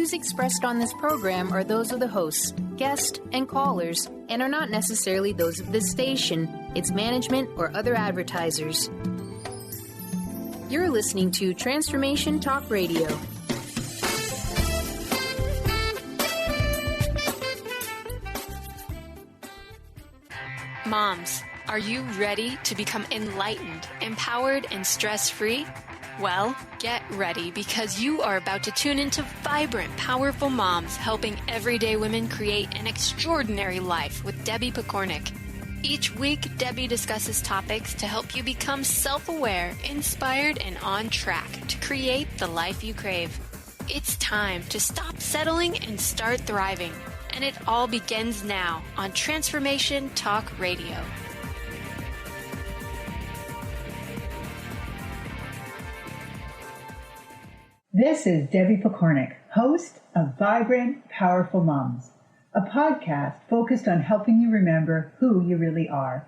views expressed on this program are those of the hosts, guests, and callers, and are not necessarily those of this station, its management, or other advertisers. You're listening to Transformation Talk Radio. Moms, are you ready to become enlightened, empowered, and stress-free? Well, get ready because you are about to tune into Vibrant, Powerful Moms, helping everyday women create an extraordinary life with Debbie Pokornik. Each week, Debbie discusses topics to help you become self-aware, inspired, and on track to create the life you crave. It's time to stop settling and start thriving. And it all begins now on Transformation Talk Radio. This is Debbie Pokornik, host of Vibrant, Powerful Moms, a podcast focused on helping you remember who you really are,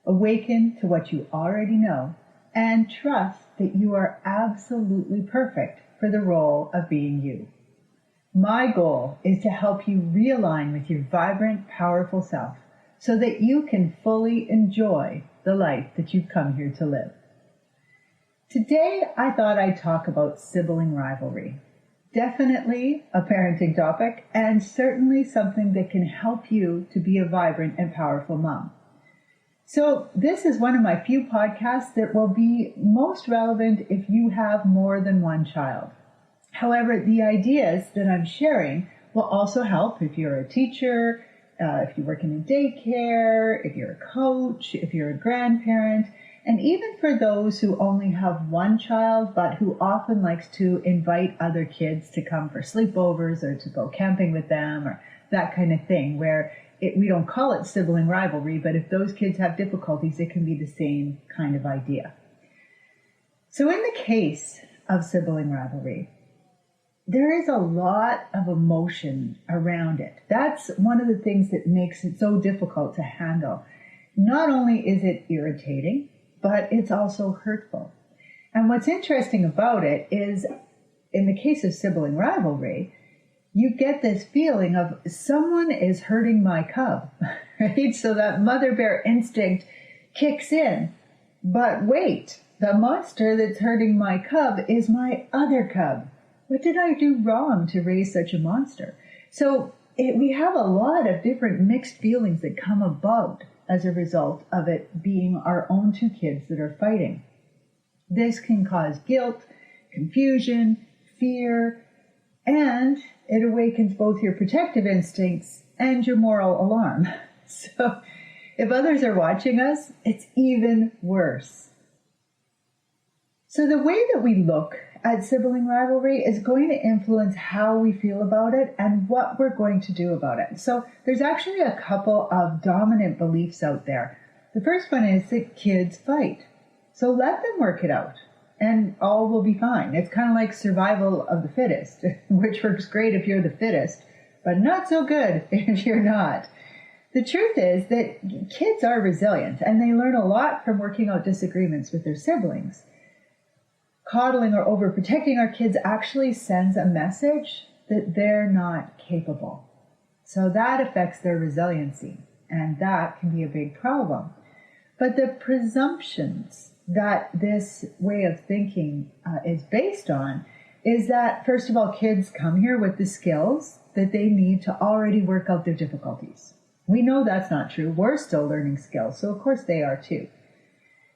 awaken to what you already know, and trust that you are absolutely perfect for the role of being you. My goal is to help you realign with your vibrant, powerful self so that you can fully enjoy the life that you've come here to live. Today, I thought I'd talk about sibling rivalry. Definitely a parenting topic, and certainly something that can help you to be a vibrant and powerful mom. So this is one of my few podcasts that will be most relevant if you have more than one child. However, the ideas that I'm sharing will also help if you're a teacher, if you work in a daycare, if you're a coach, if you're a grandparent, and even for those who only have one child but who often likes to invite other kids to come for sleepovers or to go camping with them or that kind of thing, where we don't call it sibling rivalry, but if those kids have difficulties, it can be the same kind of idea. So in the case of sibling rivalry, there is a lot of emotion around it. That's one of the things that makes it so difficult to handle. Not only is it irritating, but it's also hurtful. And what's interesting about it is, in the case of sibling rivalry, you get this feeling of someone is hurting my cub, right? So that mother bear instinct kicks in. But wait, the monster that's hurting my cub is my other cub. What did I do wrong to raise such a monster? So we have a lot of different mixed feelings that come about as a result of it being our own two kids that are fighting. This can cause guilt, confusion, fear, and it awakens both your protective instincts and your moral alarm. So if others are watching us, it's even worse. So the way that we look at sibling rivalry is going to influence how we feel about it and what we're going to do about it. So there's actually a couple of dominant beliefs out there. The first one is that kids fight. So let them work it out and all will be fine. It's kind of like survival of the fittest, which works great if you're the fittest, but not so good if you're not. The truth is that kids are resilient and they learn a lot from working out disagreements with their siblings. Coddling or overprotecting our kids actually sends a message that they're not capable. So that affects their resiliency, and that can be a big problem. But the presumptions that this way of thinking is based on is that, first of all, kids come here with the skills that they need to already work out their difficulties. We know that's not true. We're still learning skills, so of course they are too.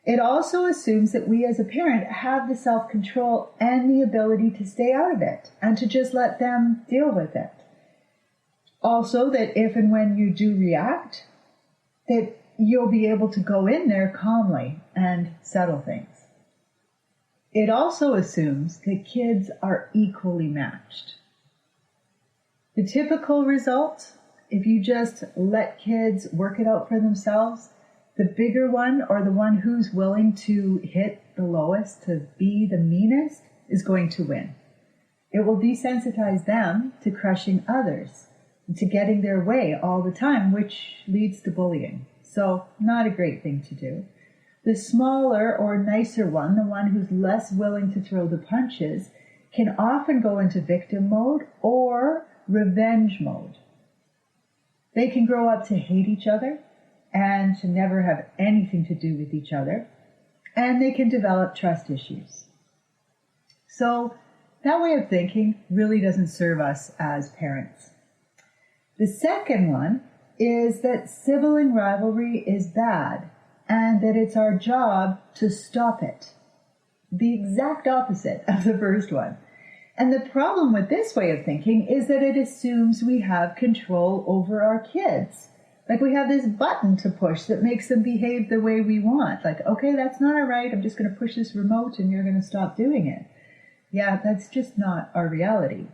It also assumes that we as a parent have the self-control and the ability to stay out of it and to just let them deal with it. Also, that if and when you do react, that you'll be able to go in there calmly and settle things. It also assumes that kids are equally matched. The typical result, if you just let kids work it out for themselves, the bigger one, or the one who's willing to hit the lowest, to be the meanest, is going to win. It will desensitize them to crushing others, to getting their way all the time, which leads to bullying. So not a great thing to do. The smaller or nicer one, the one who's less willing to throw the punches, can often go into victim mode or revenge mode. They can grow up to hate each other and to never have anything to do with each other, and they can develop trust issues. So that way of thinking really doesn't serve us as parents. The second one is that sibling rivalry is bad and that it's our job to stop it. The exact opposite of the first one. And the problem with this way of thinking is that it assumes we have control over our kids. Like we have this button to push that makes them behave the way we want. Like, okay, that's not all right. I'm just going to push this remote and you're going to stop doing it. Yeah, that's just not our reality.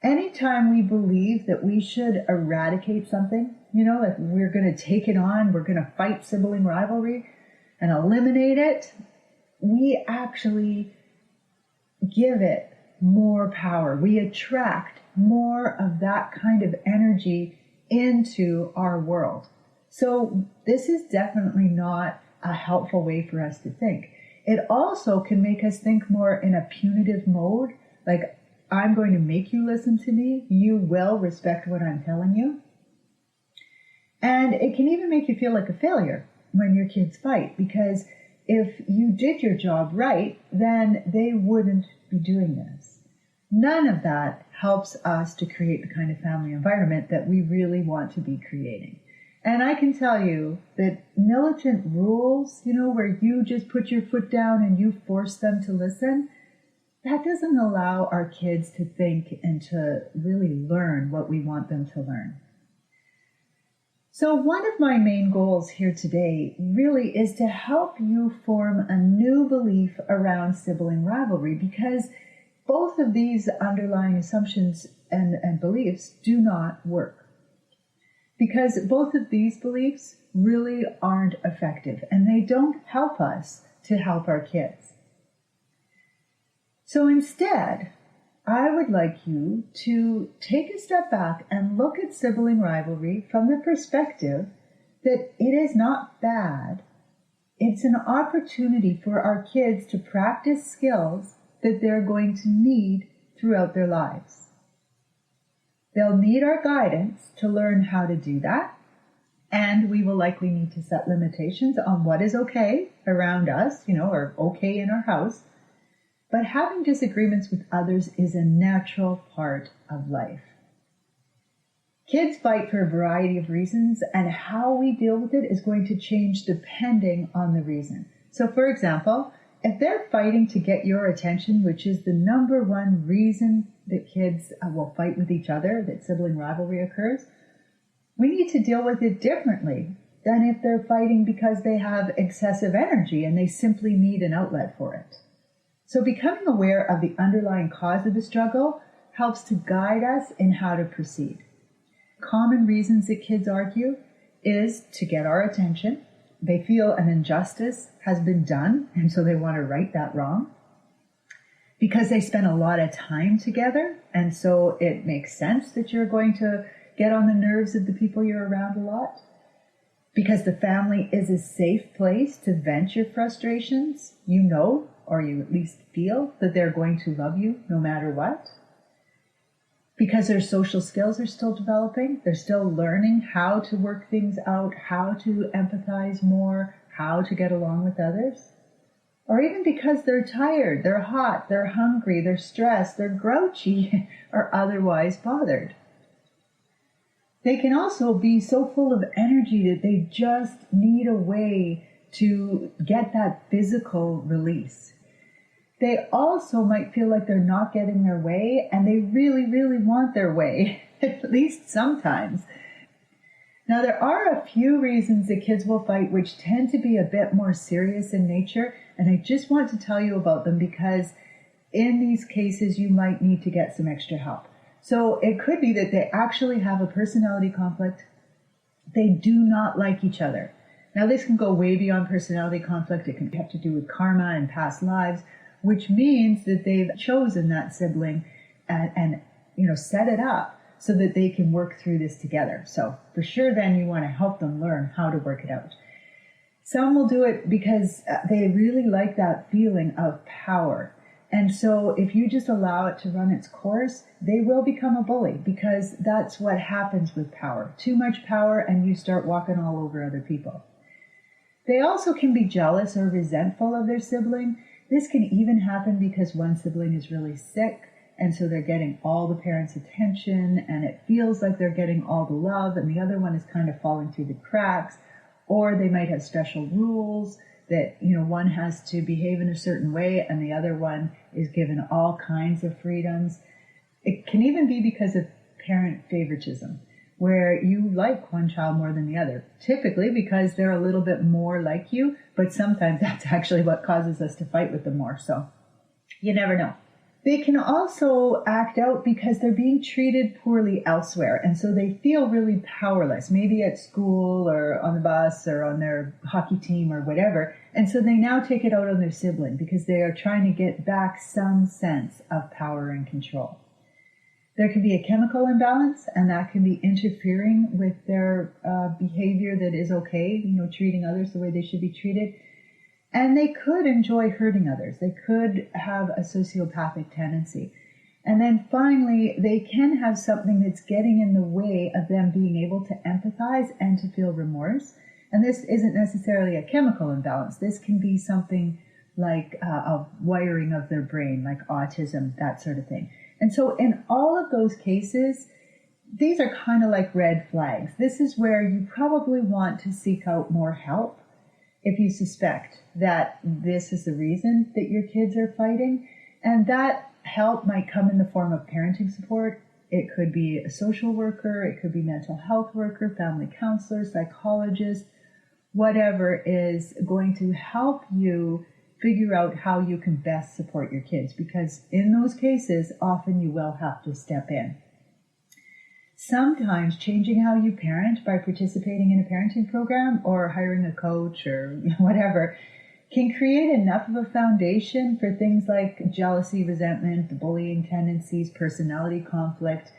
Anytime we believe that we should eradicate something, like we're going to take it on, we're going to fight sibling rivalry and eliminate it, we actually give it more power. We attract more of that kind of energy into our world. So this is definitely not a helpful way for us to think. It also can make us think more in a punitive mode, like I'm going to make you listen to me, you will respect what I'm telling you. And it can even make you feel like a failure when your kids fight, because if you did your job right, then they wouldn't be doing this. None of that helps us to create the kind of family environment that we really want to be creating. And I can tell you that militant rules, where you just put your foot down and you force them to listen, that doesn't allow our kids to think and to really learn what we want them to learn. So one of my main goals here today really is to help you form a new belief around sibling rivalry, because both of these underlying assumptions and beliefs do not work. Because both of these beliefs really aren't effective and they don't help us to help our kids. So instead, I would like you to take a step back and look at sibling rivalry from the perspective that it is not bad. It's an opportunity for our kids to practice skills that they're going to need throughout their lives. They'll need our guidance to learn how to do that, and we will likely need to set limitations on what is okay around us, or okay in our house. But having disagreements with others is a natural part of life. Kids fight for a variety of reasons, and how we deal with it is going to change depending on the reason. So, for example, if they're fighting to get your attention, which is the number one reason that kids will fight with each other, that sibling rivalry occurs, we need to deal with it differently than if they're fighting because they have excessive energy and they simply need an outlet for it. So becoming aware of the underlying cause of the struggle helps to guide us in how to proceed. Common reasons that kids argue is to get our attention. They feel an injustice has been done, and so they want to right that wrong. Because they spend a lot of time together, and so it makes sense that you're going to get on the nerves of the people you're around a lot. Because the family is a safe place to vent your frustrations, or you at least feel that they're going to love you no matter what. Because their social skills are still developing, they're still learning how to work things out, how to empathize more, how to get along with others. Or even because they're tired, they're hot, they're hungry, they're stressed, they're grouchy, or otherwise bothered. They can also be so full of energy that they just need a way to get that physical release. They also might feel like they're not getting their way, and they really, really want their way, at least sometimes. Now, there are a few reasons that kids will fight which tend to be a bit more serious in nature, and I just want to tell you about them because in these cases you might need to get some extra help. So it could be that they actually have a personality conflict. They do not like each other. Now, this can go way beyond personality conflict. It can have to do with karma and past lives, which means that they've chosen that sibling and set it up so that they can work through this together. So for sure, then you want to help them learn how to work it out. Some will do it because they really like that feeling of power. And so if you just allow it to run its course, they will become a bully, because that's what happens with power. Too much power and you start walking all over other people. They also can be jealous or resentful of their sibling. This can even happen because one sibling is really sick, and so they're getting all the parents' attention, and it feels like they're getting all the love, and the other one is kind of falling through the cracks. Or they might have special rules that, one has to behave in a certain way and the other one is given all kinds of freedoms. It can even be because of parent favoritism, where you like one child more than the other, typically because they're a little bit more like you, but sometimes that's actually what causes us to fight with them more. So you never know. They can also act out because they're being treated poorly elsewhere, and so they feel really powerless, maybe at school or on the bus or on their hockey team or whatever, and so they now take it out on their sibling because they are trying to get back some sense of power and control. There can be a chemical imbalance, and that can be interfering with their behavior that is okay, treating others the way they should be treated. And they could enjoy hurting others. They could have a sociopathic tendency. And then finally, they can have something that's getting in the way of them being able to empathize and to feel remorse. And this isn't necessarily a chemical imbalance. This can be something like a wiring of their brain, like autism, that sort of thing. And so in all of those cases, these are kind of like red flags. This is where you probably want to seek out more help if you suspect that this is the reason that your kids are fighting. And that help might come in the form of parenting support. It could be a social worker, it could be mental health worker, family counselor, psychologist, whatever is going to help you figure out how you can best support your kids, because in those cases, often you will have to step in. Sometimes changing how you parent by participating in a parenting program or hiring a coach or whatever can create enough of a foundation for things like jealousy, resentment, bullying tendencies, personality conflict,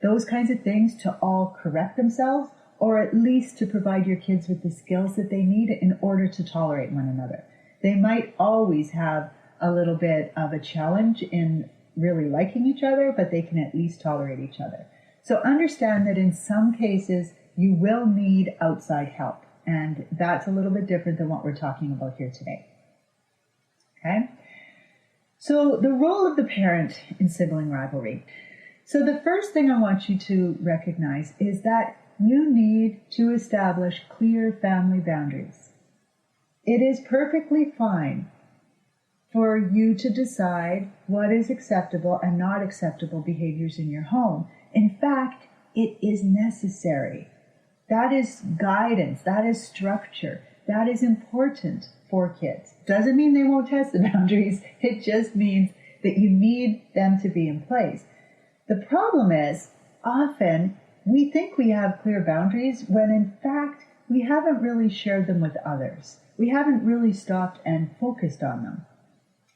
those kinds of things to all correct themselves, or at least to provide your kids with the skills that they need in order to tolerate one another. They might always have a little bit of a challenge in really liking each other, but they can at least tolerate each other. So understand that in some cases, you will need outside help. And that's a little bit different than what we're talking about here today. Okay? So the role of the parent in sibling rivalry. So the first thing I want you to recognize is that you need to establish clear family boundaries. It is perfectly fine for you to decide what is acceptable and not acceptable behaviors in your home. In fact, it is necessary. That is guidance. That is structure. That is important for kids. Doesn't mean they won't test the boundaries. It just means that you need them to be in place. The problem is, often we think we have clear boundaries when in fact we haven't really shared them with others. We haven't really stopped and focused on them.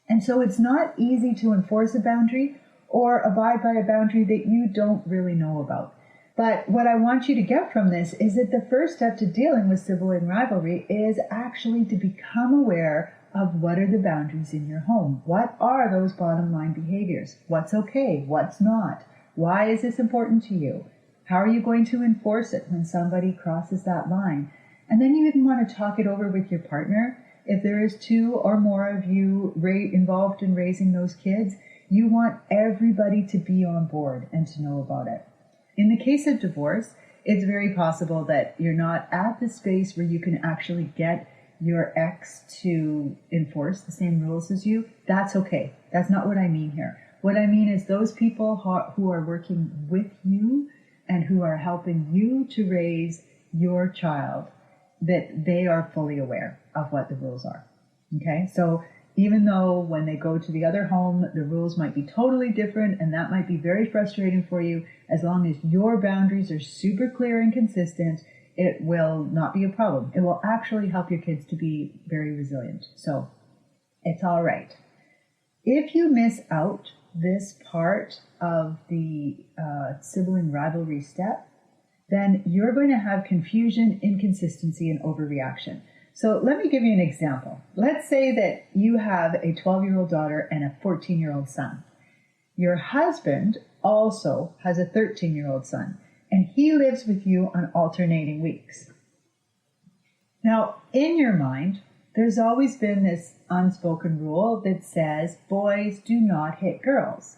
And so it's not easy to enforce a boundary or abide by a boundary that you don't really know about. But what I want you to get from this is that the first step to dealing with sibling rivalry is actually to become aware of what are the boundaries in your home. What are those bottom line behaviors? What's okay? What's not? Why is this important to you? How are you going to enforce it when somebody crosses that line? And then you even want to talk it over with your partner. If there is two or more of you involved in raising those kids, you want everybody to be on board and to know about it. In the case of divorce, it's very possible that you're not at the space where you can actually get your ex to enforce the same rules as you. That's okay. That's not what I mean here. What I mean is those people who are working with you and who are helping you to raise your child, that they are fully aware of what the rules are. Okay? So even though when they go to the other home, the rules might be totally different and that might be very frustrating for you, as long as your boundaries are super clear and consistent, it will not be a problem. It will actually help your kids to be very resilient. So it's all right. If you miss out this part of the sibling rivalry step, then you're going to have confusion, inconsistency, and overreaction. So let me give you an example. Let's say that you have a 12-year-old daughter and a 14-year-old son. Your husband also has a 13-year-old son, and he lives with you on alternating weeks. Now, in your mind, there's always been this unspoken rule that says boys do not hit girls.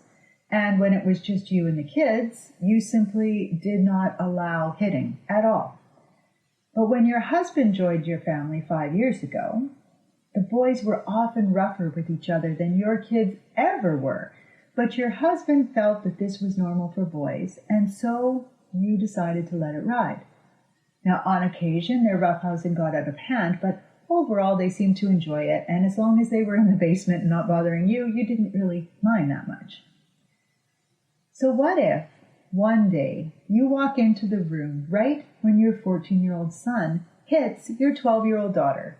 And when it was just you and the kids, you simply did not allow hitting at all. But when your husband joined your family 5 years ago, the boys were often rougher with each other than your kids ever were. But your husband felt that this was normal for boys, and so you decided to let it ride. Now, on occasion, their roughhousing got out of hand, but overall, they seemed to enjoy it, and as long as they were in the basement and not bothering you, you didn't really mind that much. So what if one day you walk into the room right when your 14-year-old son hits your 12-year-old daughter?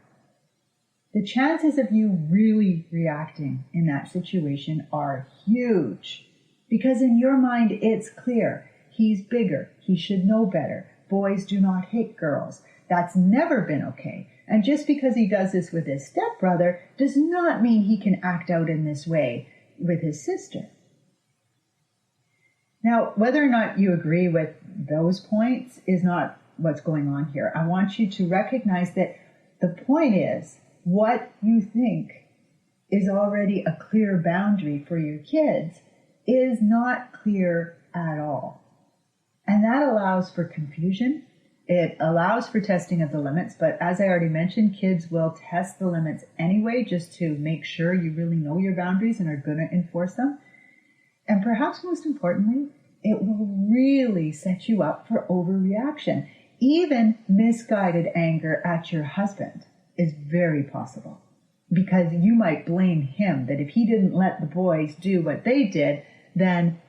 The chances of you really reacting in that situation are huge, because in your mind it's clear. He's bigger. He should know better. Boys do not hit girls. That's never been okay. And just because he does this with his stepbrother does not mean he can act out in this way with his sister. Now, whether or not you agree with those points is not what's going on here. I want you to recognize that the point is what you think is already a clear boundary for your kids is not clear at all. And that allows for confusion. It allows for testing of the limits, but as I already mentioned, kids will test the limits anyway just to make sure you really know your boundaries and are going to enforce them. And perhaps most importantly, it will really set you up for overreaction. Even misguided anger at your husband is very possible, because you might blame him that if he didn't let the boys do what they did, then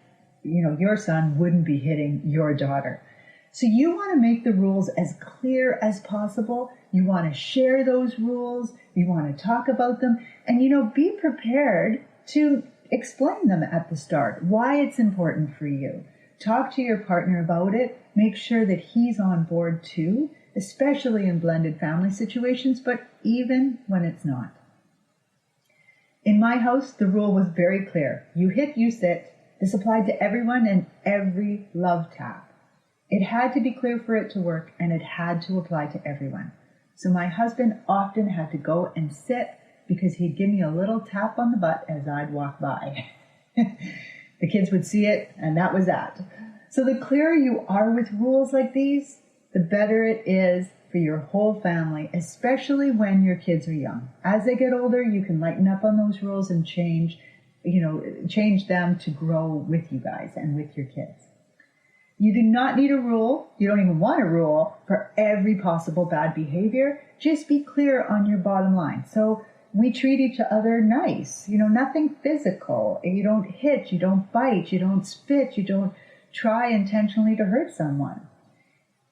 your son wouldn't be hitting your daughter. So you want to make the rules as clear as possible. You want to share those rules. You want to talk about them. And, be prepared to explain them at the start, why it's important for you. Talk to your partner about it. Make sure that he's on board too, especially in blended family situations, but even when it's not. In my house, the rule was very clear. You hit, you sit. This applied to everyone and every love tap. It had to be clear for it to work, and it had to apply to everyone. So my husband often had to go and sit because he'd give me a little tap on the butt as I'd walk by. The kids would see it, and that was that. So the clearer you are with rules like these, the better it is for your whole family, especially when your kids are young. As they get older, you can lighten up on those rules and change them to grow with you guys and with your kids. You do not need a rule. You don't even want a rule for every possible bad behavior. Just be clear on your bottom line. So we treat each other nice. Nothing physical. You don't hit, you don't bite, you don't spit, you don't try intentionally to hurt someone.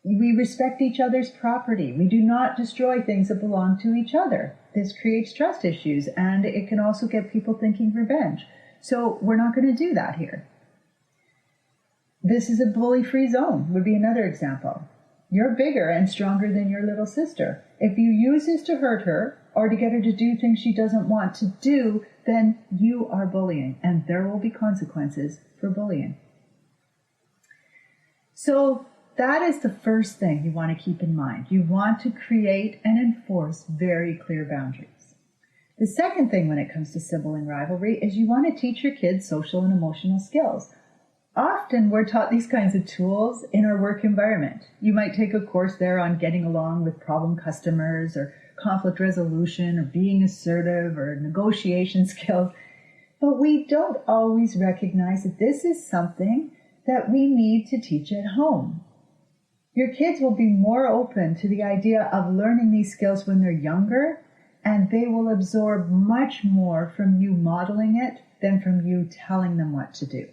We respect each other's property. We do not destroy things that belong to each other. This creates trust issues, and it can also get people thinking revenge. So we're not going to do that here. This is a bully-free zone, would be another example. You're bigger and stronger than your little sister. If you use this to hurt her or to get her to do things she doesn't want to do, then you are bullying, and there will be consequences for bullying. So that is the first thing you want to keep in mind. You want to create and enforce very clear boundaries. The second thing when it comes to sibling rivalry is you want to teach your kids social and emotional skills. Often we're taught these kinds of tools in our work environment. You might take a course there on getting along with problem customers or conflict resolution or being assertive or negotiation skills. But we don't always recognize that this is something that we need to teach at home. Your kids will be more open to the idea of learning these skills when they're younger, and they will absorb much more from you modeling it than from you telling them what to do.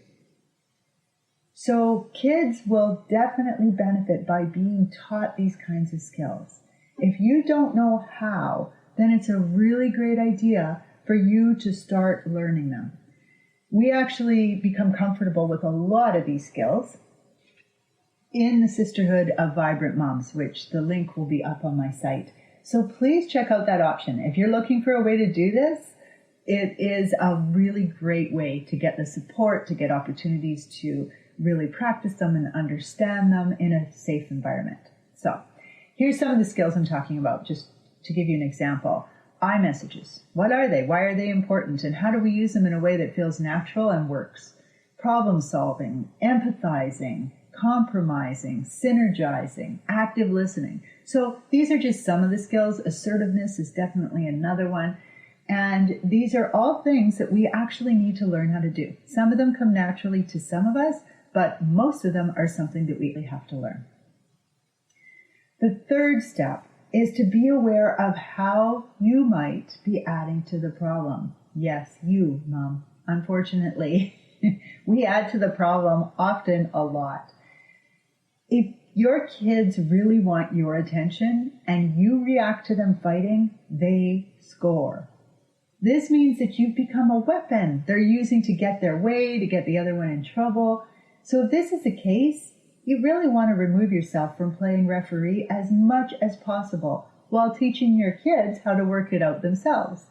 So kids will definitely benefit by being taught these kinds of skills. If you don't know how, then it's a really great idea for you to start learning them. We actually become comfortable with a lot of these skills in the Sisterhood of Vibrant Moms, which the link will be up on my site. So please check out that option. If you're looking for a way to do this, it is a really great way to get the support, to get opportunities to really practice them and understand them in a safe environment. So here's some of the skills I'm talking about, just to give you an example. iMessages. What are they? Why are they important? And how do we use them in a way that feels natural and works? Problem solving, empathizing, compromising, synergizing, active listening. So these are just some of the skills. Assertiveness is definitely another one. And these are all things that we actually need to learn how to do. Some of them come naturally to some of us, but most of them are something that we have to learn. The third step is to be aware of how you might be adding to the problem. Yes, you, Mom. Unfortunately, we add to the problem often a lot. If your kids really want your attention and you react to them fighting, they score. This means that you've become a weapon they're using to get their way, to get the other one in trouble. So if this is the case, you really want to remove yourself from playing referee as much as possible while teaching your kids how to work it out themselves.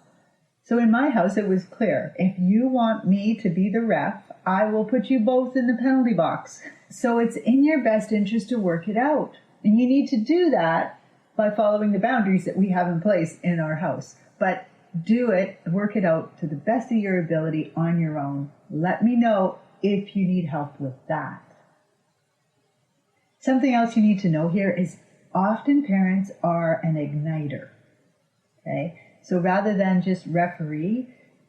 So in my house, it was clear, if you want me to be the ref, I will put you both in the penalty box. So it's in your best interest to work it out. And you need to do that by following the boundaries that we have in place in our house. But do it, work it out to the best of your ability on your own. Let me know if you need help with that. Something else you need to know here is often parents are an igniter. Okay? So rather than just referee,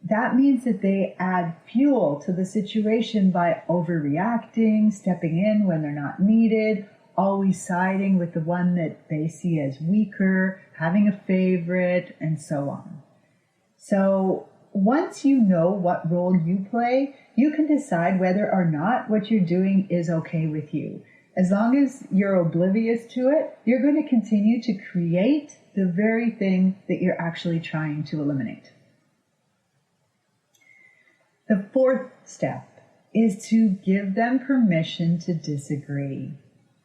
that means that they add fuel to the situation by overreacting, stepping in when they're not needed, always siding with the one that they see as weaker, having a favorite, and so on. So once you know what role you play, you can decide whether or not what you're doing is okay with you. As long as you're oblivious to it, you're going to continue to create the very thing that you're actually trying to eliminate. The fourth step is to give them permission to disagree.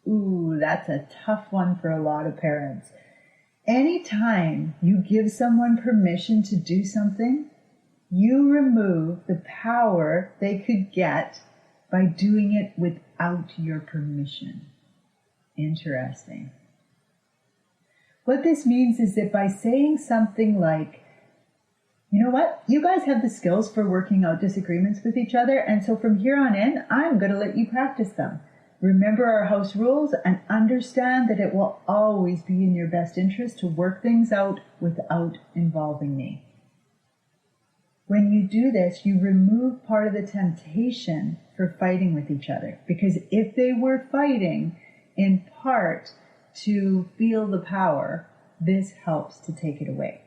Ooh, that's a tough one for a lot of parents. Anytime you give someone permission to do something, you remove the power they could get by doing it without your permission. Interesting. What this means is that by saying something like, you know what, you guys have the skills for working out disagreements with each other, and so from here on in, I'm going to let you practice them. Remember our house rules and understand that it will always be in your best interest to work things out without involving me. When you do this, you remove part of the temptation for fighting with each other. Because if they were fighting in part to feel the power, this helps to take it away.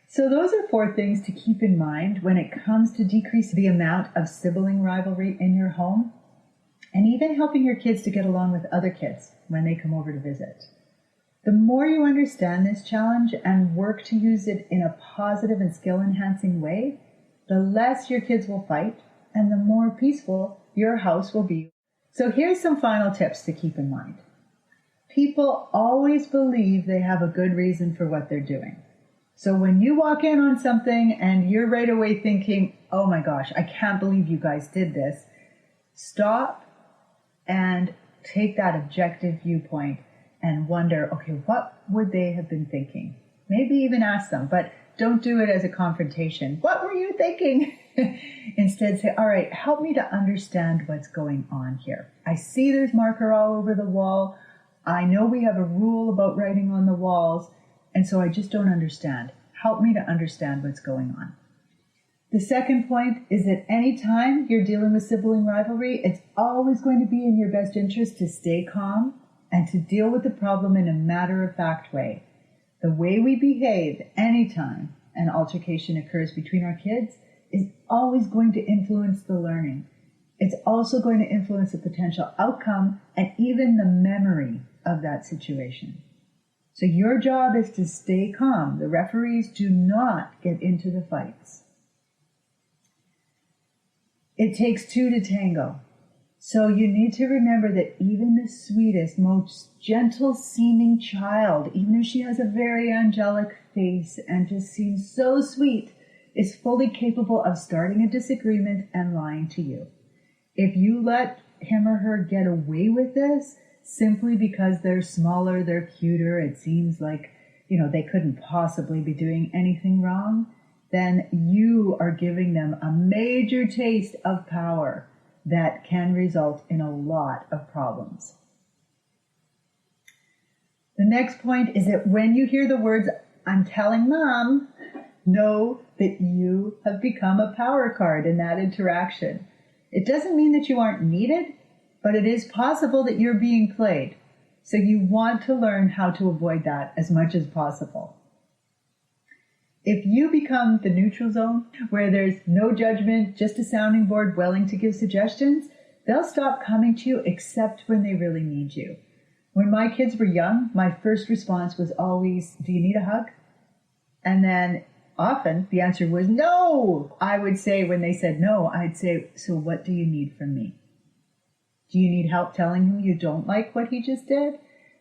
So those are 4 things to keep in mind when it comes to decrease the amount of sibling rivalry in your home, and even helping your kids to get along with other kids when they come over to visit. The more you understand this challenge and work to use it in a positive and skill-enhancing way, the less your kids will fight and the more peaceful your house will be. So here's some final tips to keep in mind. People always believe they have a good reason for what they're doing. So when you walk in on something and you're right away thinking, oh my gosh, I can't believe you guys did this, stop and take that objective viewpoint and wonder, okay, what would they have been thinking? Maybe even ask them, but don't do it as a confrontation. What were you thinking? Instead, say, all right, help me to understand what's going on here. I see there's marker all over the wall. I know we have a rule about writing on the walls, and so I just don't understand. Help me to understand what's going on. The second point is that anytime you're dealing with sibling rivalry, it's always going to be in your best interest to stay calm and to deal with the problem in a matter-of-fact way. The way we behave anytime an altercation occurs between our kids is always going to influence the learning. It's also going to influence the potential outcome and even the memory of that situation. So your job is to stay calm. The referees do not get into the fights. It takes 2 to tango. So you need to remember that even the sweetest, most gentle-seeming child, even if she has a very angelic face and just seems so sweet, is fully capable of starting a disagreement and lying to you. If you let him or her get away with this simply because they're smaller, they're cuter, it seems like, they couldn't possibly be doing anything wrong, then you are giving them a major taste of power that can result in a lot of problems. The next point is that when you hear the words, "I'm telling mom," know that you have become a power card in that interaction. It doesn't mean that you aren't needed, but it is possible that you're being played. So you want to learn how to avoid that as much as possible. If you become the neutral zone, where there's no judgment, just a sounding board willing to give suggestions, they'll stop coming to you except when they really need you. When my kids were young, my first response was always, "Do you need a hug?" And then often the answer was no. I would say, when they said no, I'd say, "So what do you need from me? Do you need help telling him you don't like what he just did?"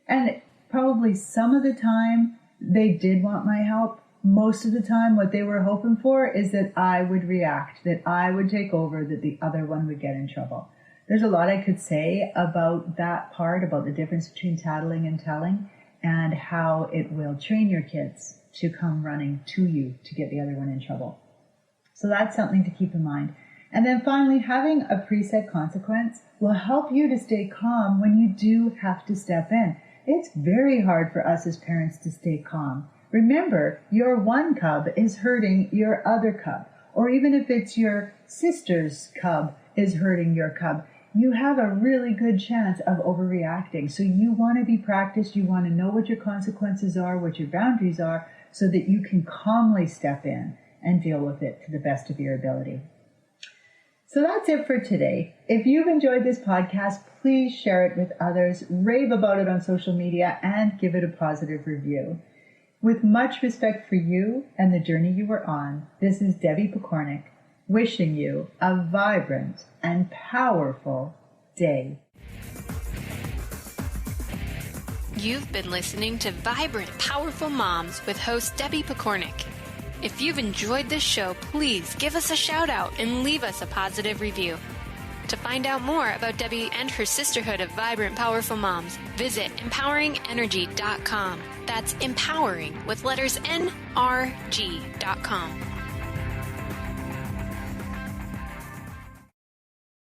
And probably some of the time they did want my help. Most of the time what they were hoping for is that I would react, that I would take over, that the other one would get in trouble. There's a lot I could say about that part, about the difference between tattling and telling, and how it will train your kids to come running to you to get the other one in trouble. So that's something to keep in mind. And then finally, having a preset consequence will help you to stay calm when you do have to step in. It's very hard for us as parents to stay calm. Remember, your one cub is hurting your other cub. Or even if it's your sister's cub is hurting your cub, you have a really good chance of overreacting. So you want to be practiced. You want to know what your consequences are, what your boundaries are, so that you can calmly step in and deal with it to the best of your ability. So that's it for today. If you've enjoyed this podcast, please share it with others, rave about it on social media, and give it a positive review. With much respect for you and the journey you were on, this is Debbie Pokornik, wishing you a vibrant and powerful day. You've been listening to Vibrant, Powerful Moms with host Debbie Pokornik. If you've enjoyed this show, please give us a shout out and leave us a positive review. To find out more about Debbie and her sisterhood of Vibrant, Powerful Moms, visit empoweringenergy.com. That's empowering with letters NRG.com.